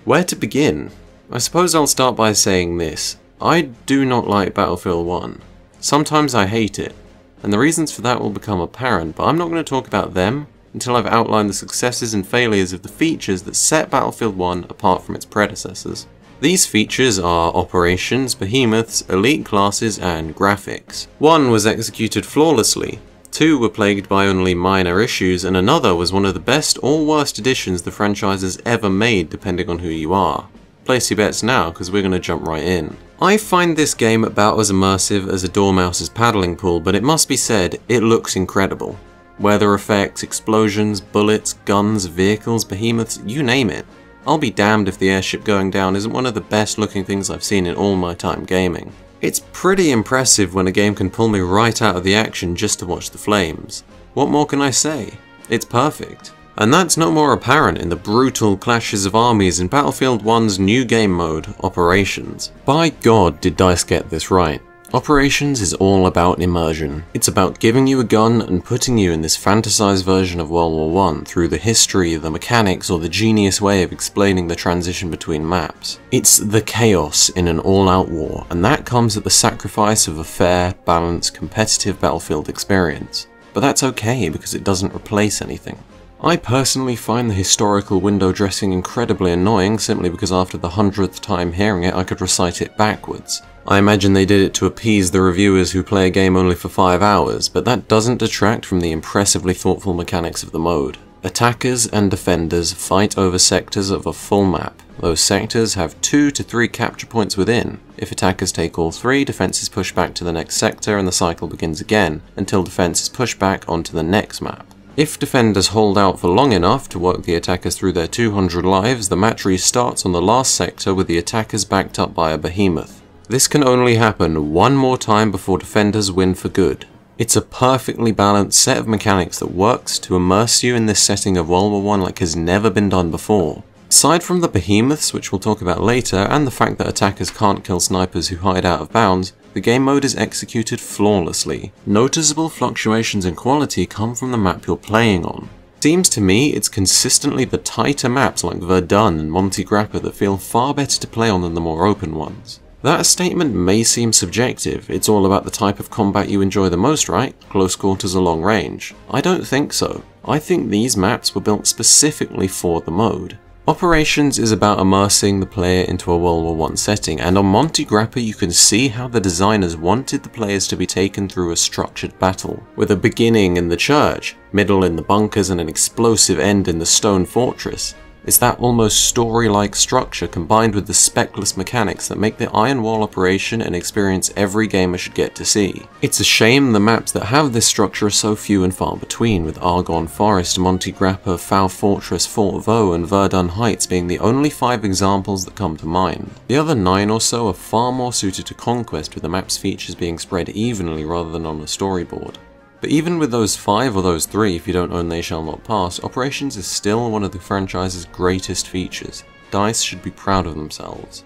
Where to begin? I suppose I'll start by saying this. I do not like Battlefield 1. Sometimes I hate it, and the reasons for that will become apparent, but I'm not going to talk about them until I've outlined the successes and failures of the features that set Battlefield 1 apart from its predecessors. These features are operations, behemoths, elite classes, and graphics. 1 was executed flawlessly, 2 were plagued by only minor issues, and another was one of the best or worst additions the franchise has ever made depending on who you are. Place your bets now, because we're going to jump right in. I find this game about as immersive as a Dormouse's paddling pool, but it must be said, it looks incredible. Weather effects, explosions, bullets, guns, vehicles, behemoths, you name it. I'll be damned if the airship going down isn't one of the best looking things I've seen in all my time gaming. It's pretty impressive when a game can pull me right out of the action just to watch the flames. What more can I say? It's perfect. And that's no more apparent in the brutal clashes of armies in Battlefield 1's new game mode, Operations. By God, did DICE get this right. Operations is all about immersion. It's about giving you a gun and putting you in this fantasized version of World War I through the history, the mechanics, or the genius way of explaining the transition between maps. It's the chaos in an all-out war, and that comes at the sacrifice of a fair, balanced, competitive Battlefield experience. But that's okay because it doesn't replace anything. I personally find the historical window dressing incredibly annoying simply because after the 100th time hearing it I could recite it backwards. I imagine they did it to appease the reviewers who play a game only for 5 hours, but that doesn't detract from the impressively thoughtful mechanics of the mode. Attackers and defenders fight over sectors of a full map. Those sectors have 2 to 3 capture points within. If attackers take all 3, defense is pushed back to the next sector and the cycle begins again, until defense is pushed back onto the next map. If defenders hold out for long enough to work the attackers through their 200 lives, the match restarts on the last sector with the attackers backed up by a behemoth. This can only happen one more time before defenders win for good. It's a perfectly balanced set of mechanics that works to immerse you in this setting of World War I like has never been done before. Aside from the behemoths, which we'll talk about later, and the fact that attackers can't kill snipers who hide out of bounds, the game mode is executed flawlessly. Noticeable fluctuations in quality come from the map you're playing on. Seems to me it's consistently the tighter maps like Verdun and Monte Grappa that feel far better to play on than the more open ones. That statement may seem subjective, it's all about the type of combat you enjoy the most, right? Close quarters or long range. I don't think so. I think these maps were built specifically for the mode. Operations is about immersing the player into a World War I setting, and on Monte Grappa you can see how the designers wanted the players to be taken through a structured battle, with a beginning in the church, middle in the bunkers, and an explosive end in the stone fortress. It's that almost story-like structure combined with the speckless mechanics that make the Iron Wall operation an experience every gamer should get to see. It's a shame the maps that have this structure are so few and far between, with Argonne Forest, Monte Grappa, Foul Fortress, Fort Vaux, and Verdun Heights being the only 5 examples that come to mind. The other 9 or so are far more suited to Conquest, with the map's features being spread evenly rather than on a storyboard. But even with those 5 or those 3, if you don't own They Shall Not Pass, Operations is still one of the franchise's greatest features. DICE should be proud of themselves.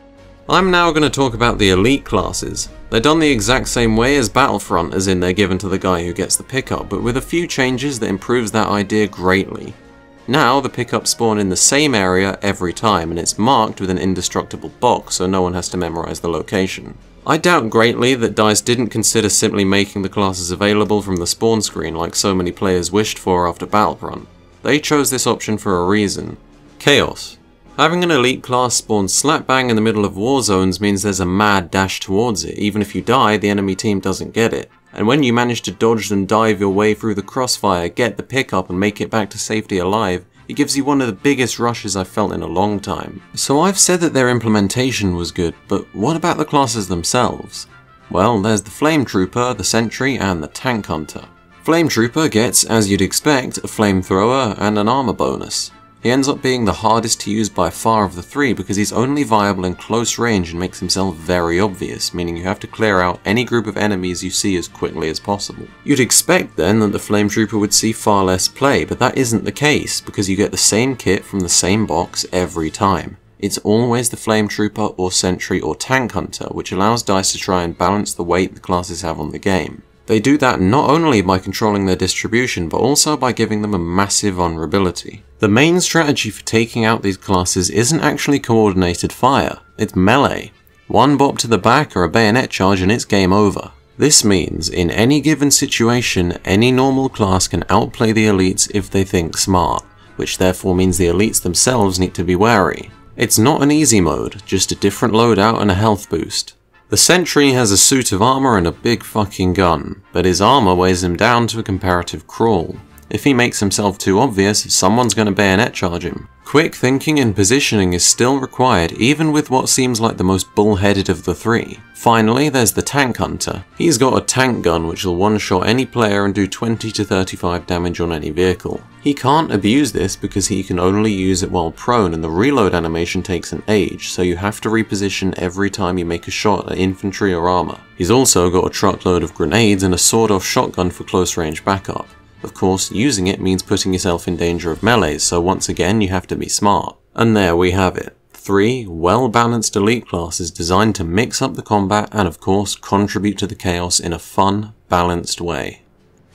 I'm now going to talk about the elite classes. They're done the exact same way as Battlefront, as in they're given to the guy who gets the pickup, but with a few changes that improves that idea greatly. Now the pickups spawn in the same area every time, and it's marked with an indestructible box so no one has to memorize the location. I doubt greatly that DICE didn't consider simply making the classes available from the spawn screen like so many players wished for after Battlefront. They chose this option for a reason. Chaos. Having an elite class spawn slap bang in the middle of war zones means there's a mad dash towards it. Even if you die, the enemy team doesn't get it. And when you manage to dodge and dive your way through the crossfire, get the pickup and make it back to safety alive, it gives you one of the biggest rushes I've felt in a long time. So I've said that their implementation was good, but what about the classes themselves? Well, there's the Flame Trooper, the Sentry, and the Tank Hunter. Flame Trooper gets, as you'd expect, a flamethrower and an armor bonus. He ends up being the hardest to use by far of the 3 because he's only viable in close range and makes himself very obvious, meaning you have to clear out any group of enemies you see as quickly as possible. You'd expect then that the Flame Trooper would see far less play, but that isn't the case because you get the same kit from the same box every time. It's always the Flame Trooper or Sentry or Tank Hunter, which allows DICE to try and balance the weight the classes have on the game. They do that not only by controlling their distribution, but also by giving them a massive vulnerability. The main strategy for taking out these classes isn't actually coordinated fire, it's melee. One bop to the back or a bayonet charge and it's game over. This means, in any given situation, any normal class can outplay the elites if they think smart, which therefore means the elites themselves need to be wary. It's not an easy mode, just a different loadout and a health boost. The sentry has a suit of armor and a big fucking gun, but his armor weighs him down to a comparative crawl. If he makes himself too obvious, someone's gonna bayonet charge him. Quick thinking and positioning is still required even with what seems like the most bullheaded of the three. Finally, there's the tank hunter. He's got a tank gun which will one-shot any player and do 20 to 35 damage on any vehicle. He can't abuse this because he can only use it while prone and the reload animation takes an age, so you have to reposition every time you make a shot at infantry or armor. He's also got a truckload of grenades and a sawed-off shotgun for close range backup. Of course, using it means putting yourself in danger of melees, so once again you have to be smart. And there we have it. 3 well-balanced elite classes designed to mix up the combat and of course contribute to the chaos in a fun, balanced way.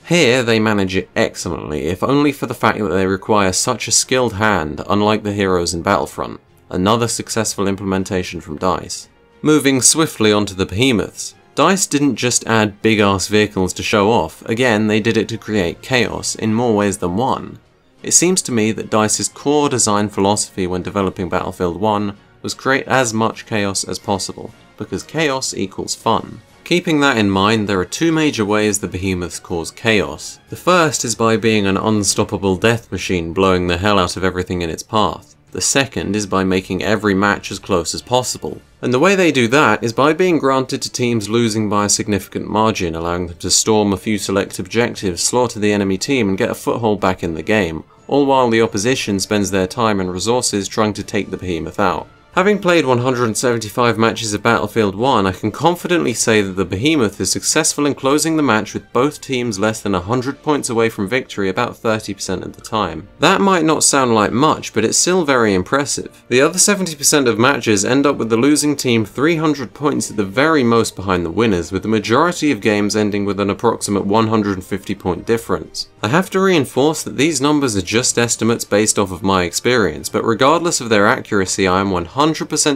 Here they manage it excellently, if only for the fact that they require such a skilled hand, unlike the heroes in Battlefront. Another successful implementation from DICE. Moving swiftly onto the behemoths. DICE didn't just add big-ass vehicles to show off, again they did it to create chaos in more ways than one. It seems to me that DICE's core design philosophy when developing Battlefield 1 was create as much chaos as possible, because chaos equals fun. Keeping that in mind, there are 2 major ways the behemoths cause chaos. The first is by being an unstoppable death machine blowing the hell out of everything in its path. The second is by making every match as close as possible. And the way they do that is by being granted to teams losing by a significant margin, allowing them to storm a few select objectives, slaughter the enemy team and get a foothold back in the game, all while the opposition spends their time and resources trying to take the behemoth out. Having played 175 matches of Battlefield 1, I can confidently say that the behemoth is successful in closing the match with both teams less than 100 points away from victory about 30% of the time. That might not sound like much, but it's still very impressive. The other 70% of matches end up with the losing team 300 points at the very most behind the winners, with the majority of games ending with an approximate 150 point difference. I have to reinforce that these numbers are just estimates based off of my experience, but regardless of their accuracy, I am 100%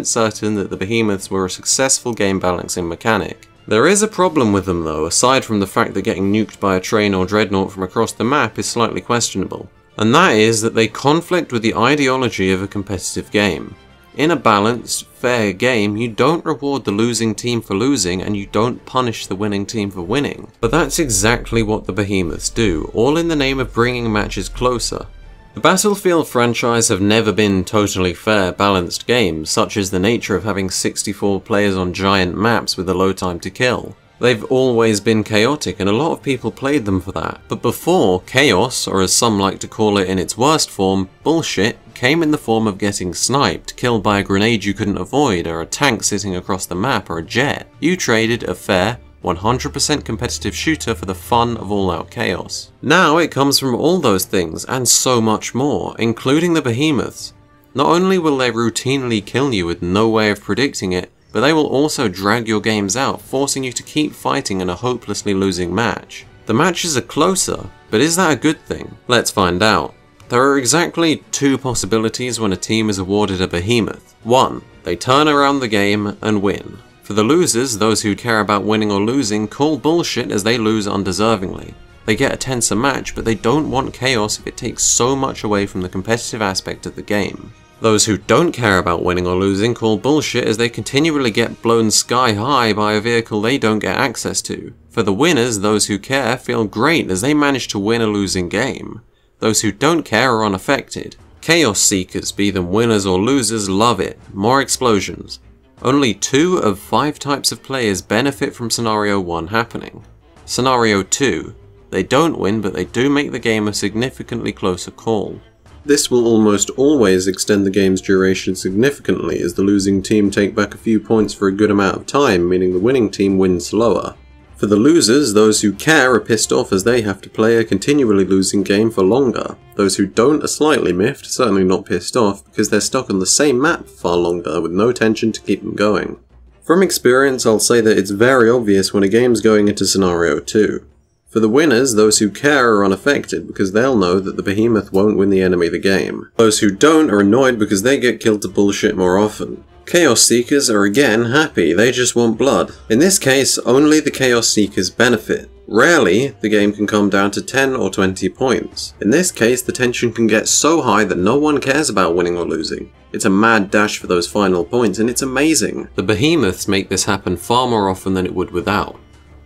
certain that the behemoths were a successful game balancing mechanic. There is a problem with them though, aside from the fact that getting nuked by a train or dreadnought from across the map is slightly questionable. And that is that they conflict with the ideology of a competitive game. In a balanced, fair game, you don't reward the losing team for losing and you don't punish the winning team for winning. But that's exactly what the behemoths do, all in the name of bringing matches closer. The Battlefield franchise have never been totally fair, balanced games, such as the nature of having 64 players on giant maps with a low time to kill. They've always been chaotic and a lot of people played them for that. But before, chaos, or as some like to call it in its worst form, bullshit, came in the form of getting sniped, killed by a grenade you couldn't avoid, or a tank sitting across the map, or a jet. You traded a fair, 100% competitive shooter for the fun of all-out chaos. Now it comes from all those things, and so much more, including the behemoths. Not only will they routinely kill you with no way of predicting it, but they will also drag your games out, forcing you to keep fighting in a hopelessly losing match. The matches are closer, but is that a good thing? Let's find out. There are exactly 2 possibilities when a team is awarded a behemoth. 1. They turn around the game and win. For the losers, those who care about winning or losing call bullshit as they lose undeservingly. They get a tenser match, but they don't want chaos if it takes so much away from the competitive aspect of the game. Those who don't care about winning or losing call bullshit as they continually get blown sky high by a vehicle they don't get access to. For the winners, those who care feel great as they manage to win a losing game. Those who don't care are unaffected. Chaos seekers, be them winners or losers, love it. More explosions. Only 2 of 5 types of players benefit from Scenario 1 happening. Scenario 2. They don't win, but they do make the game a significantly closer call. This will almost always extend the game's duration significantly as the losing team take back a few points for a good amount of time, meaning the winning team wins slower. For the losers, those who care are pissed off as they have to play a continually losing game for longer. Those who don't are slightly miffed, certainly not pissed off, because they're stuck on the same map far longer with no tension to keep them going. From experience, I'll say that it's very obvious when a game's going into Scenario 2. For the winners, those who care are unaffected because they'll know that the behemoth won't win the enemy the game. Those who don't are annoyed because they get killed to bullshit more often. Chaos Seekers are again happy, they just want blood. In this case, only the Chaos Seekers benefit. Rarely, the game can come down to 10 or 20 points. In this case, the tension can get so high that no one cares about winning or losing. It's a mad dash for those final points, and it's amazing. The behemoths make this happen far more often than it would without.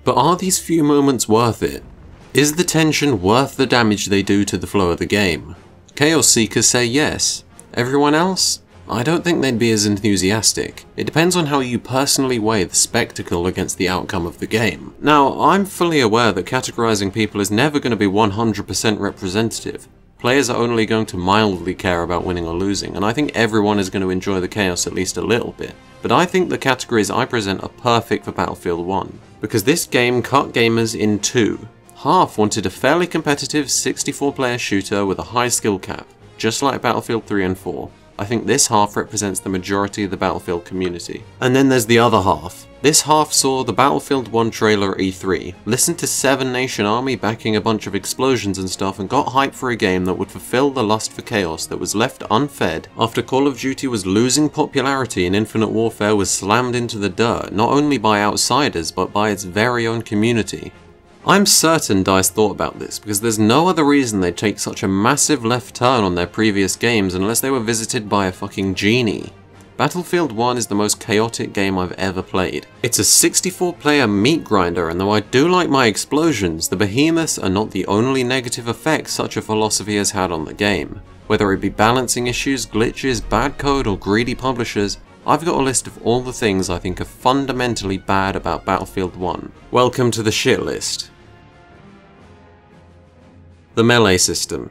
But are these few moments worth it? Is the tension worth the damage they do to the flow of the game? Chaos Seekers say yes. Everyone else? I don't think they'd be as enthusiastic. It depends on how you personally weigh the spectacle against the outcome of the game. Now, I'm fully aware that categorizing people is never going to be 100% representative. Players are only going to mildly care about winning or losing, and I think everyone is going to enjoy the chaos at least a little bit. But I think the categories I present are perfect for Battlefield 1, because this game cut gamers in two. Half wanted a fairly competitive 64-player shooter with a high skill cap, just like Battlefield 3 and 4. I think this half represents the majority of the Battlefield community. And then there's the other half. This half saw the Battlefield 1 trailer at E3, listened to Seven Nation Army backing a bunch of explosions and stuff, and got hyped for a game that would fulfill the lust for chaos that was left unfed after Call of Duty was losing popularity and Infinite Warfare was slammed into the dirt, not only by outsiders but by its very own community. I'm certain DICE thought about this, because there's no other reason they'd take such a massive left turn on their previous games unless they were visited by a fucking genie. Battlefield 1 is the most chaotic game I've ever played. It's a 64-player meat grinder, and though I do like my explosions, the behemoths are not the only negative effects such a philosophy has had on the game. Whether it be balancing issues, glitches, bad code, or greedy publishers, I've got a list of all the things I think are fundamentally bad about Battlefield 1. Welcome to the shit list. The melee system.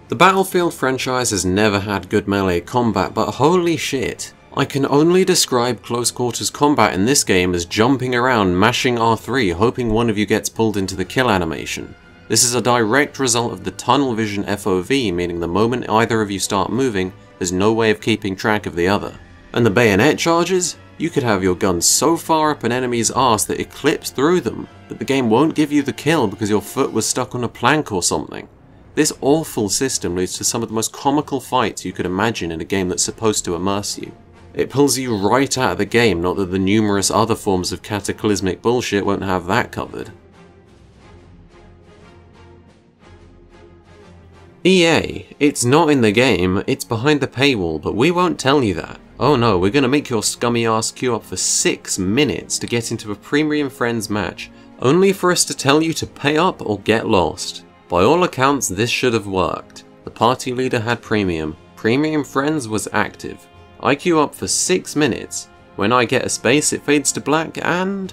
The Battlefield franchise has never had good melee combat, but holy shit. I can only describe close quarters combat in this game as jumping around, mashing R3, hoping one of you gets pulled into the kill animation. This is a direct result of the tunnel vision FOV, meaning the moment either of you start moving, there's no way of keeping track of the other. And the bayonet charges? You could have your gun so far up an enemy's arse that it clips through them, but the game won't give you the kill because your foot was stuck on a plank or something. This awful system leads to some of the most comical fights you could imagine in a game that's supposed to immerse you. It pulls you right out of the game, not that the numerous other forms of cataclysmic bullshit won't have that covered. EA, it's not in the game, it's behind the paywall, but we won't tell you that. Oh no, we're gonna make your scummy ass queue up for 6 minutes to get into a Premium Friends match, only for us to tell you to pay up or get lost. By all accounts, this should have worked. The party leader had Premium. Premium Friends was active. I queue up for 6 minutes. When I get a space, it fades to black and...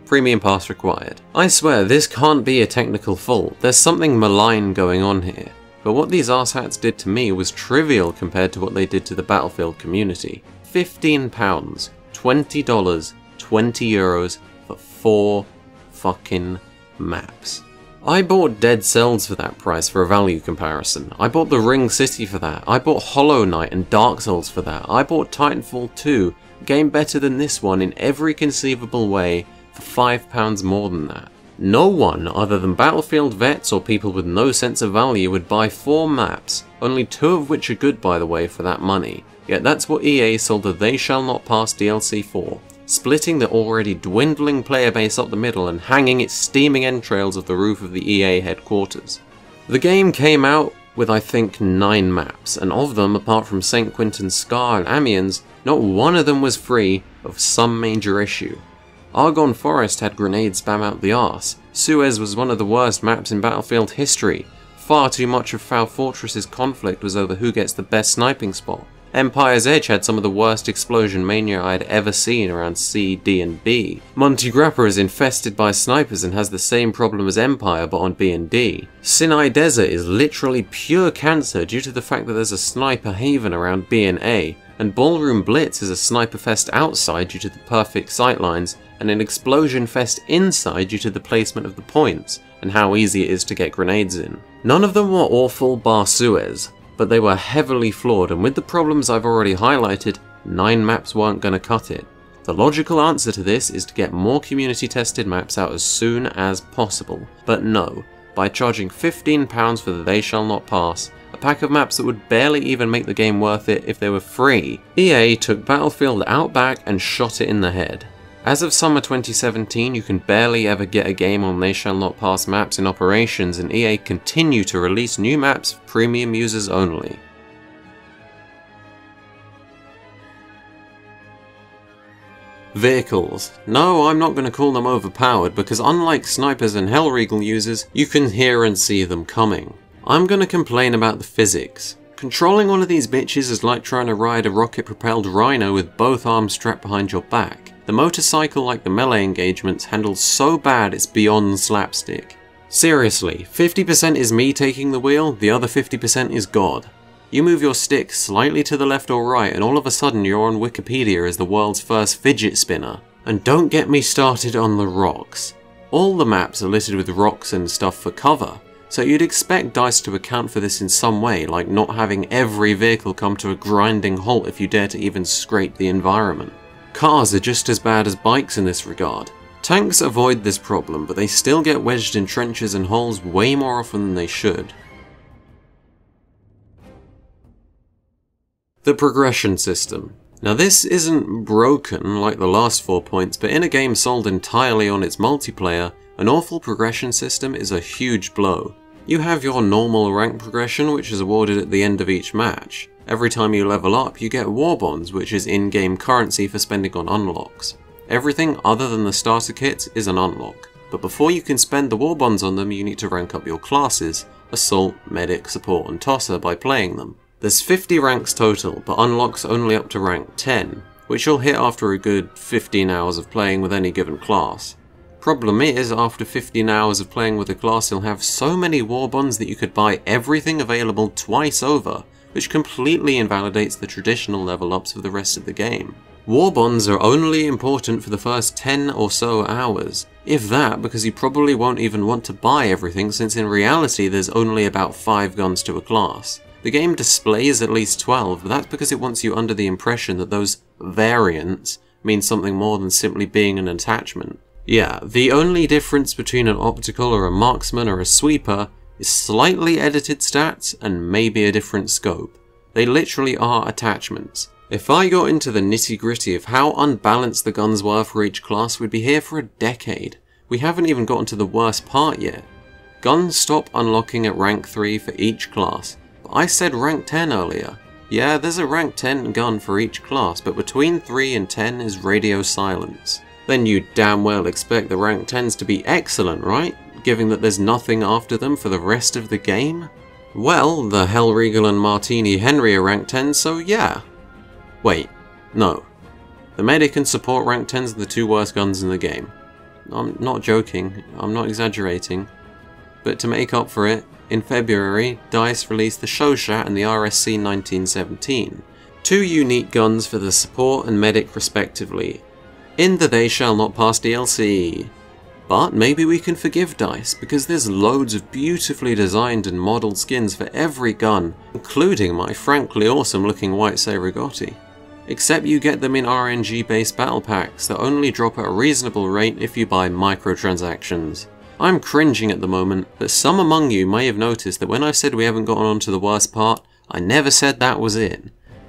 Premium Pass required. I swear, this can't be a technical fault. There's something malign going on here. But what these arse-hats did to me was trivial compared to what they did to the Battlefield community. £15, $20, €20 for 4 fucking maps. I bought Dead Cells for that price for a value comparison. I bought The Ring City for that. I bought Hollow Knight and Dark Souls for that. I bought Titanfall 2, a game better than this one in every conceivable way, for £5 more than that. No one other than Battlefield vets or people with no sense of value would buy 4 maps, only 2 of which are good by the way for that money. Yet that's what EA sold the They Shall Not Pass DLC for, splitting the already dwindling player base up the middle and hanging its steaming entrails off the roof of the EA headquarters. The game came out with I think 9 maps, and of them, apart from St. Quentin's Scar and Amiens, not one of them was free of some major issue. Argonne Forest had grenade spam out the arse, Suez was one of the worst maps in Battlefield history, far too much of Foul Fortress's conflict was over who gets the best sniping spot. Empire's Edge had some of the worst explosion mania I had ever seen around C, D and B. Monte Grappa is infested by snipers and has the same problem as Empire but on B and D. Sinai Desert is literally pure cancer due to the fact that there's a sniper haven around B and A, and Ballroom Blitz is a sniper fest outside due to the perfect sightlines, and an explosion fest inside due to the placement of the points, and how easy it is to get grenades in. None of them were awful bar Suez, but they were heavily flawed, and with the problems I've already highlighted, 9 maps weren't gonna cut it. The logical answer to this is to get more community tested maps out as soon as possible, but no, by charging £15 for the They Shall Not Pass, a pack of maps that would barely even make the game worth it if they were free, EA took Battlefield Outback and shot it in the head. As of summer 2017, you can barely ever get a game on They Shall Not Pass maps in operations, and EA continue to release new maps for premium users only. Vehicles. No, I'm not going to call them overpowered, because unlike snipers and Hellregal users, you can hear and see them coming. I'm going to complain about the physics. Controlling one of these bitches is like trying to ride a rocket-propelled rhino with both arms strapped behind your back. The motorcycle, like the melee engagements, handles so bad it's beyond slapstick. Seriously, 50% is me taking the wheel, the other 50% is God. You move your stick slightly to the left or right and all of a sudden you're on Wikipedia as the world's first fidget spinner. And don't get me started on the rocks. All the maps are littered with rocks and stuff for cover, so you'd expect DICE to account for this in some way, like not having every vehicle come to a grinding halt if you dare to even scrape the environment. Cars are just as bad as bikes in this regard. Tanks avoid this problem, but they still get wedged in trenches and holes way more often than they should. The progression system. Now this isn't broken like the last 4 points, but in a game sold entirely on its multiplayer, an awful progression system is a huge blow. You have your normal rank progression, which is awarded at the end of each match. Every time you level up, you get war bonds, which is in-game currency for spending on unlocks. Everything other than the starter kits is an unlock, but before you can spend the war bonds on them, you need to rank up your classes: Assault, Medic, Support and Tosser by playing them. There's 50 ranks total, but unlocks only up to rank 10, which you'll hit after a good 15 hours of playing with any given class. Problem is, after 15 hours of playing with a class, you'll have so many war bonds that you could buy everything available twice over, which completely invalidates the traditional level ups of the rest of the game. War bonds are only important for the first 10 or so hours, if that, because you probably won't even want to buy everything, since in reality there's only about 5 guns to a class. The game displays at least 12, but that's because it wants you under the impression that those variants mean something more than simply being an attachment. Yeah, the only difference between an optical or a marksman or a sweeper is slightly edited stats and maybe a different scope. They literally are attachments. If I got into the nitty-gritty of how unbalanced the guns were for each class, we'd be here for a decade. We haven't even gotten to the worst part yet. Guns stop unlocking at rank 3 for each class. I said rank 10 earlier. Yeah, there's a rank 10 gun for each class, but between 3 and 10 is radio silence. Then you damn well expect the rank 10s to be excellent, right? Given that there's nothing after them for the rest of the game? Well, the Hellregal and Martini Henry are rank 10s, so yeah. Wait, no. The Medic and Support rank 10s are the 2 worst guns in the game. I'm not joking, I'm not exaggerating. But to make up for it, in February, DICE released the Shoshat and the RSC 1917, 2 unique guns for the Support and Medic respectively, in the They Shall Not Pass DLC. But maybe we can forgive DICE, because there's loads of beautifully designed and modelled skins for every gun, including my frankly awesome looking white Seiregotti. Except you get them in RNG based battle packs that only drop at a reasonable rate if you buy microtransactions. I'm cringing at the moment, but some among you may have noticed that when I said we haven't gotten on to the worst part, I never said that was it.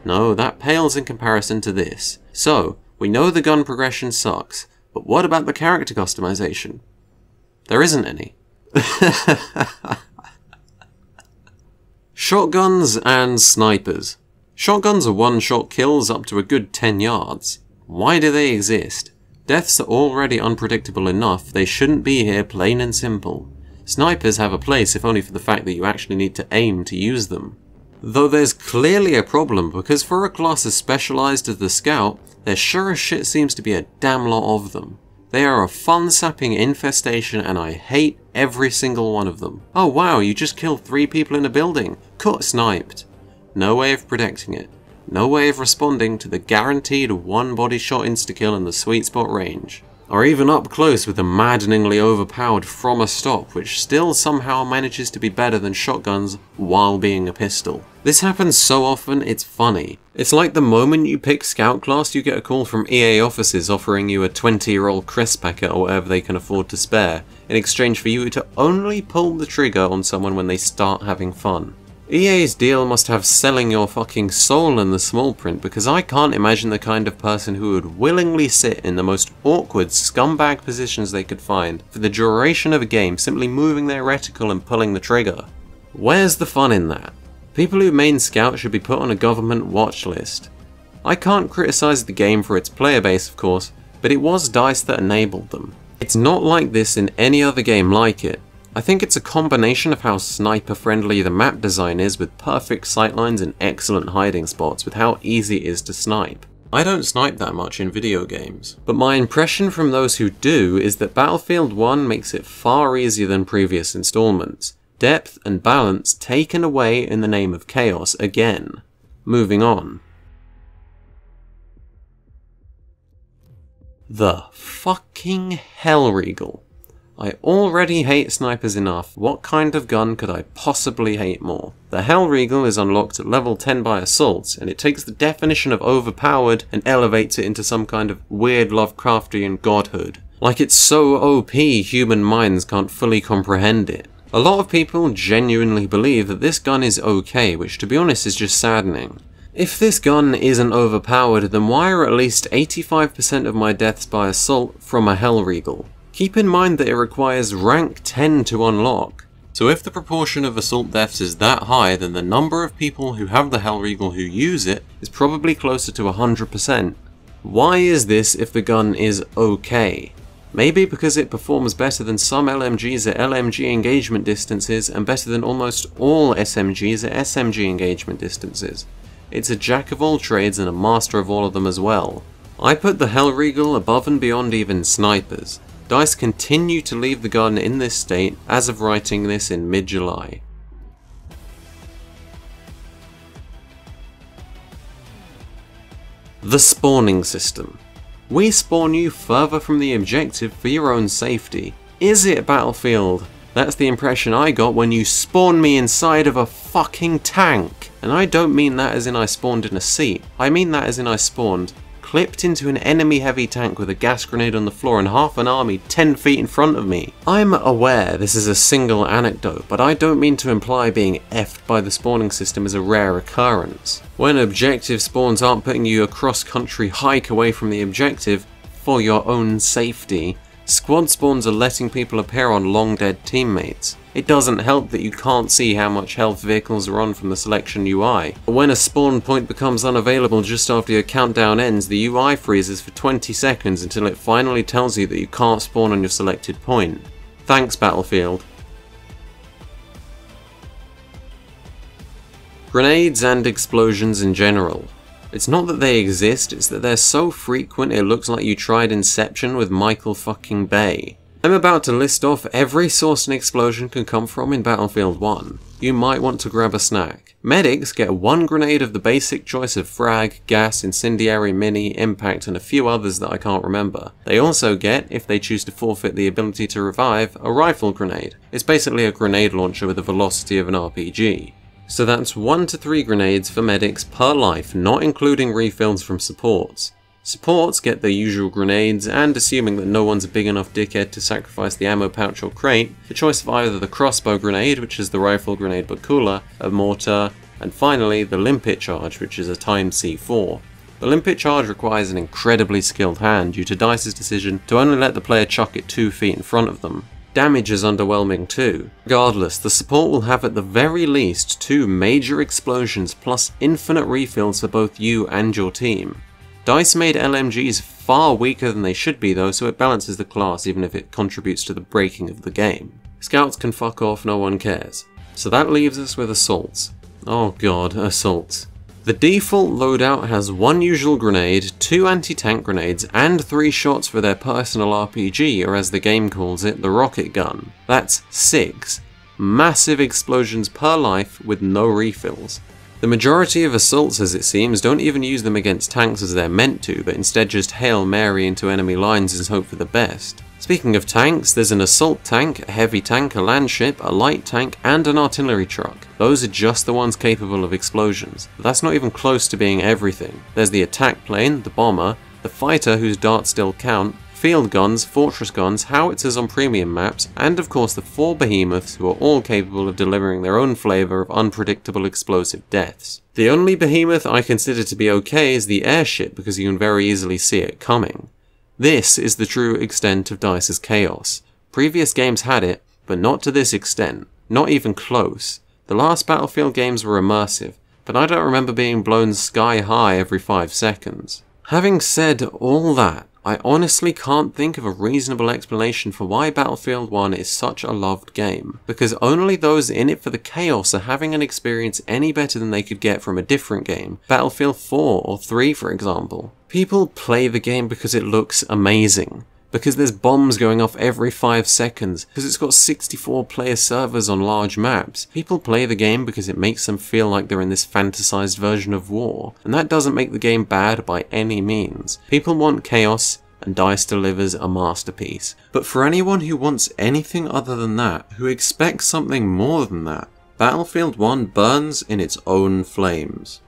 No, that pales in comparison to this. So, we know the gun progression sucks, but what about the character customization? There isn't any. Shotguns and snipers. Shotguns are one-shot kills up to a good 10 yards. Why do they exist? Deaths are already unpredictable enough, they shouldn't be here, plain and simple. Snipers have a place, if only for the fact that you actually need to aim to use them. Though there's clearly a problem, because for a class as specialised as the Scout, there sure as shit seems to be a damn lot of them. They are a fun-sapping infestation and I hate every single one of them. Oh wow, you just killed 3 people in a building. Cut sniped. No way of protecting it. No way of responding to the guaranteed 1 body shot insta-kill in the sweet spot range. or even up close with a maddeningly overpowered from a stop which still somehow manages to be better than shotguns while being a pistol. This happens so often it's funny. It's like the moment you pick Scout class you get a call from EA offices offering you a 20-year-old crisp packet or whatever they can afford to spare in exchange for you to only pull the trigger on someone when they start having fun. EA's deal must have selling your fucking soul in the small print, because I can't imagine the kind of person who would willingly sit in the most awkward scumbag positions they could find for the duration of a game simply moving their reticle and pulling the trigger. Where's the fun in that? People who main Scout should be put on a government watch list. I can't criticise the game for its player base of course, but it was DICE that enabled them. It's not like this in any other game like it. I think it's a combination of how sniper friendly the map design is with perfect sightlines and excellent hiding spots with how easy it is to snipe. I don't snipe that much in video games, but my impression from those who do is that Battlefield 1 makes it far easier than previous installments. Depth and balance taken away in the name of chaos again. Moving on. The fucking Hellriegel. I already hate snipers enough, what kind of gun could I possibly hate more? The Hellriegel is unlocked at level 10 by Assault, and it takes the definition of overpowered and elevates it into some kind of weird Lovecraftian godhood. Like it's so OP human minds can't fully comprehend it. A lot of people genuinely believe that this gun is okay, which to be honest is just saddening. If this gun isn't overpowered, then why are at least 85% of my deaths by Assault from a Hellriegel? Keep in mind that it requires rank 10 to unlock. So if the proportion of assault deaths is that high, then the number of people who have the Hellriegel who use it is probably closer to 100%. Why is this if the gun is okay? Maybe because it performs better than some LMGs at LMG engagement distances and better than almost all SMGs at SMG engagement distances. It's a jack of all trades and a master of all of them as well. I put the Hellriegel above and beyond even snipers. DICE continue to leave the gun in this state as of writing this in mid-July. The spawning system. We spawn you further from the objective for your own safety. Is it Battlefield? That's the impression I got when you spawned me inside of a fucking tank. And I don't mean that as in I spawned in a seat. I mean that as in I spawned clipped into an enemy heavy tank with a gas grenade on the floor and half an army 10 feet in front of me. I'm aware this is a single anecdote, but I don't mean to imply being effed by the spawning system is a rare occurrence. When objective spawns aren't putting you a cross-country hike away from the objective for your own safety, squad spawns are letting people appear on long dead teammates. It doesn't help that you can't see how much health vehicles are on from the selection UI. When a spawn point becomes unavailable just after your countdown ends, the UI freezes for 20 seconds until it finally tells you that you can't spawn on your selected point. Thanks, Battlefield. Grenades and explosions in general. It's not that they exist, it's that they're so frequent it looks like you tried Inception with Michael fucking Bay. I'm about to list off every source an explosion can come from in Battlefield 1. You might want to grab a snack. Medics get one grenade of the basic choice of frag, gas, incendiary, mini, impact and a few others that I can't remember. They also get, if they choose to forfeit the ability to revive, a rifle grenade. It's basically a grenade launcher with the velocity of an RPG. So that's 1 to 3 grenades for medics per life, not including refills from supports. Supports get their usual grenades, and assuming that no one's a big enough dickhead to sacrifice the ammo pouch or crate, the choice of either the crossbow grenade, which is the rifle grenade but cooler, a mortar, and finally the limpet charge, which is a timed C4. The limpet charge requires an incredibly skilled hand due to DICE's decision to only let the player chuck it 2 feet in front of them. Damage is underwhelming too. Regardless, the support will have at the very least 2 major explosions plus infinite refills for both you and your team. DICE made LMGs far weaker than they should be though, so it balances the class even if it contributes to the breaking of the game. Scouts can fuck off, no one cares. So that leaves us with assaults. Oh god, assaults. The default loadout has 1 usual grenade, 2 anti-tank grenades, and 3 shots for their personal RPG, or as the game calls it, the rocket gun. That's 6 massive explosions per life with no refills. The majority of assaults, as it seems, don't even use them against tanks as they're meant to, but instead just Hail Mary into enemy lines and hope for the best. Speaking of tanks, there's an assault tank, a heavy tank, a land ship, a light tank, and an artillery truck. Those are just the ones capable of explosions, but that's not even close to being everything. There's the attack plane, the bomber, the fighter whose darts still count, field guns, fortress guns, howitzers on premium maps, and of course the 4 behemoths who are all capable of delivering their own flavour of unpredictable explosive deaths. The only behemoth I consider to be okay is the airship because you can very easily see it coming. This is the true extent of DICE's chaos. Previous games had it, but not to this extent. Not even close. The last Battlefield games were immersive, but I don't remember being blown sky high every 5 seconds. Having said all that, I honestly can't think of a reasonable explanation for why Battlefield 1 is such a loved game, because only those in it for the chaos are having an experience any better than they could get from a different game, Battlefield 4 or 3 for example. People play the game because it looks amazing, because there's bombs going off every 5 seconds, because it's got 64 player servers on large maps. People play the game because it makes them feel like they're in this fantasized version of war, and that doesn't make the game bad by any means. People want chaos, and DICE delivers a masterpiece. But for anyone who wants anything other than that, who expects something more than that, Battlefield 1 burns in its own flames.